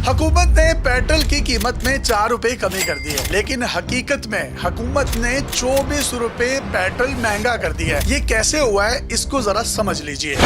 हुकूमत ने पेट्रोल की कीमत में 4 रुपए कमी कर दी है, लेकिन हकीकत में हुकूमत ने 24 रुपए पेट्रोल महंगा कर दिया है। ये कैसे हुआ है, इसको जरा समझ लीजिए।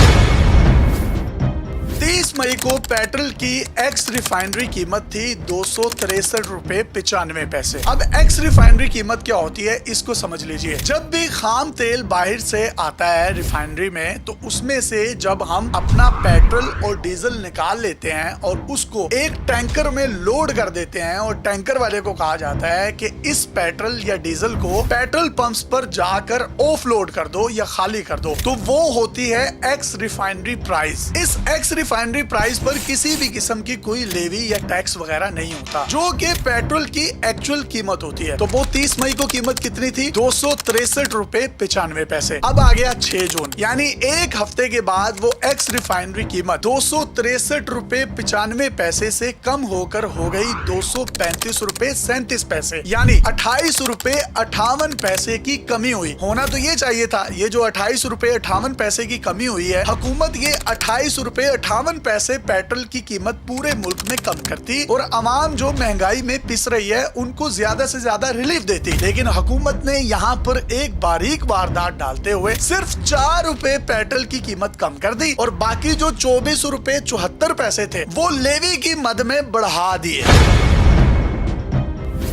30 मई को पेट्रोल की एक्स रिफाइनरी कीमत थी 263 रुपए 95 पैसे। अब एक्स रिफाइनरी कीमत क्या होती है, इसको समझ लीजिए। जब भी खाम तेल बाहर से आता है रिफाइनरी में, तो उसमें से जब हम अपना पेट्रोल और डीजल निकाल लेते हैं और उसको एक टैंकर में लोड कर देते हैं, और टैंकर वाले को कहा जाता है कि इस पेट्रोल या डीजल को पेट्रोल पंप्स पर जाकर ऑफ लोड कर दो या खाली कर दो, तो वो होती है एक्स रिफाइनरी प्राइस। इस एक्स रिफाइनरी प्राइस पर किसी भी किस्म की कोई लेवी या टैक्स वगैरह नहीं होता, जो कि पेट्रोल की एक्चुअल कीमत होती है। तो वो 30 मई को कीमत कितनी थी? 263 रुपए 95 पैसे। अब आ गया 6 जून, यानी एक हफ्ते के बाद वो एक्स रिफाइनरी कीमत 263 रुपए 95 पैसे से कम होकर हो गई 235 रुपए 37 पैसे, यानी 28 रुपए 58 पैसे की कमी हुई। होना तो ये चाहिए था, ये जो 28 रुपए 58 पैसे की कमी हुई है, हुकूमत ये 28 रुपए 58 पैसे पेट्रोल की कीमत पूरे मुल्क में कम करती और अवाम जो महंगाई में पिस रही है उनको ज्यादा से ज्यादा रिलीफ देती। लेकिन हुकूमत ने यहाँ पर एक बारीक वारदात डालते हुए सिर्फ 4 रुपए पेट्रोल की कीमत कम कर दी और बाकी जो 24 रुपए 74 पैसे थे वो लेवी की मद में बढ़ा दिए।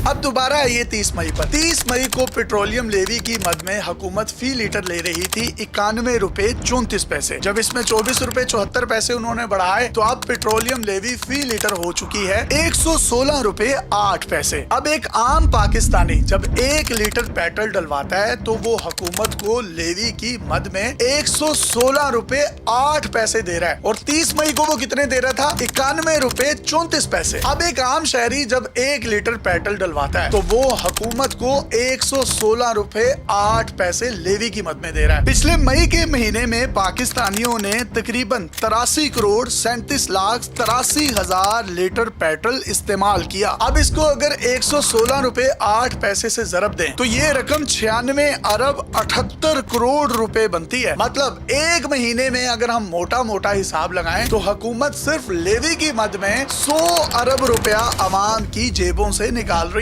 अब दोबारा ये 30 मई पर 30 मई को पेट्रोलियम लेवी की मद में हुकूमत फी लीटर ले रही थी 91 रुपए 34 पैसे। जब इसमें 24 रुपए 74 पैसे उन्होंने बढ़ाए, तो अब पेट्रोलियम लेवी फी लीटर हो चुकी है 116 रुपए 8 पैसे। अब एक आम पाकिस्तानी जब 1 लीटर पेट्रोल डलवाता है, तो वो हुकूमत को लेवी की मद में 116 रुपए 8 पैसे दे रहा है, और 30 मई को वो कितने दे रहा था? 91 रुपए 34 पैसे। अब एक आम शहरी जब 1 लीटर पेट्रोल है, तो वो हुकूमत को 116 रुपए 8 पैसे लेवी की मद में दे रहा है। पिछले मई के महीने में पाकिस्तानियों ने तकरीबन 83 करोड़ 37 लाख 83 हजार लीटर पेट्रोल इस्तेमाल किया। अब इसको अगर 116 रुपए 8 पैसे से जरब दें, तो ये रकम 96 अरब 78 करोड़ रुपए बनती है। मतलब एक महीने में अगर हम मोटा मोटा हिसाब लगाएं, तो हुकूमत सिर्फ लेवी की मद में 100 अरब रुपया अवाम की जेबों से निकाल रही है।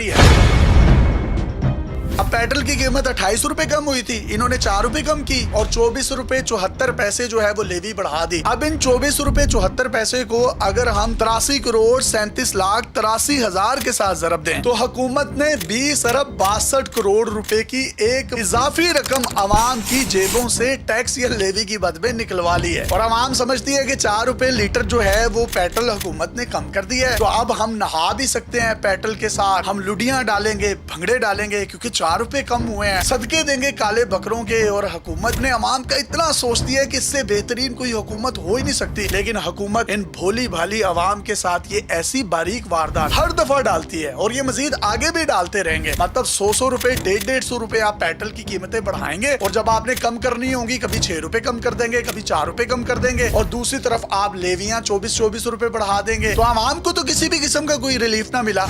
अब पेट्रोल की कीमत 28 रुपए कम हुई थी, इन्होंने 4 रुपए कम की और 24 रुपए 74 पैसे जो है वो लेवी बढ़ा दी। अब इन 24 रुपए 74 पैसे को अगर हम 83 करोड़ 37 लाख 83 हजार के साथ जरब दें, तो हुकूमत ने 20 अरब 62 करोड़ रुपए की एक इजाफी रकम अवाम की जेबों से टैक्स या लेवी की मद में निकलवा ली है। और अवाम समझती है कि 4 रुपए लीटर जो है वो पेट्रोल हुकूमत ने कम कर दिया है, तो अब हम नहा भी सकते हैं पेट्रोल के साथ, हम लुडियां डालेंगे, भंगड़े डालेंगे, क्योंकि 4 रुपए कम हुए हैं, सदके देंगे काले बकरों के। और हुकूमत ने अवाम का इतना सोचती है कि इससे बेहतरीन कोई हुकूमत हो ही नहीं सकती। लेकिन हुकूमत इन भोली भाली अवाम के साथ ये ऐसी बारीक वारदात हर दफा डालती है, और ये मजीद आगे भी डालते रहेंगे। मतलब 100 रुपए 150 रुपए आप पेट्रोल की कीमतें बढ़ाएंगे, और जब आपने कम करनी होगी, कभी 6 रुपए कम कर देंगे, कभी 4 रुपए कम कर देंगे, और दूसरी तरफ आप लेवियां 24-24 रुपए बढ़ा देंगे, तो अवाम को तो किसी भी किस्म का कोई रिलीफ ना मिला।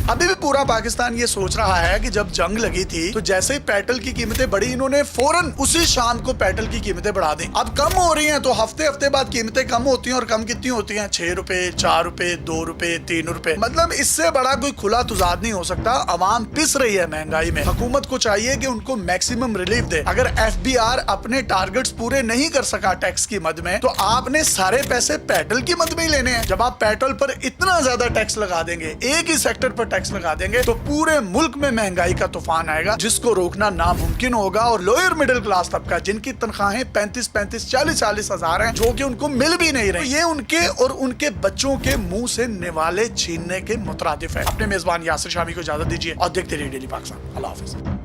अभी भी पूरा पाकिस्तान ये सोच रहा है कि जब जंग लगी थी, तो जैसे ही पेट्रोल की कीमतें बढ़ी, इन्होंने फौरन उसी शाम को पेट्रोल की कीमतें बढ़ा दी। अब कम हो रही हैं, तो हफ्ते हफ्ते बाद कीमतें कम होती हैं, और कम कितनी होती हैं? 6 रुपए 4 रुपए 2 रुपए 3 रुपए। मतलब इससे बड़ा कोई खुला तुजाद नहीं हो सकता। अवाम पिस रही है महंगाई में, हुकूमत को चाहिए कि उनको मैक्सिमम रिलीफ दे। अगर FBR अपने टारगेट्स पूरे नहीं कर सका टैक्स की मद में, तो आपने सारे पैसे पेट्रोल की मद में ही लेने हैं। जब आप पेट्रोल पर इतना ज्यादा टैक्स लगा देंगे, एक ही सेक्टर पर टैक्स लगा देंगे, तो पूरे मुल्क में महंगाई का तूफान आएगा, जिसको रोकना नामुमकिन होगा। और लोअर मिडिल क्लास तबका, जिनकी तनख्वाहें 35-35 40-40 हजार हैं, जो कि उनको मिल भी नहीं रही, ये उनके और उनके बच्चों के मुंह से निवाले छीनने के मुतरादिफ है। अपने मेजबान यासिर शामी को इजाजत दीजिए और देखते रहिए डेली पाकिस्तान। अल्लाह हाफिज।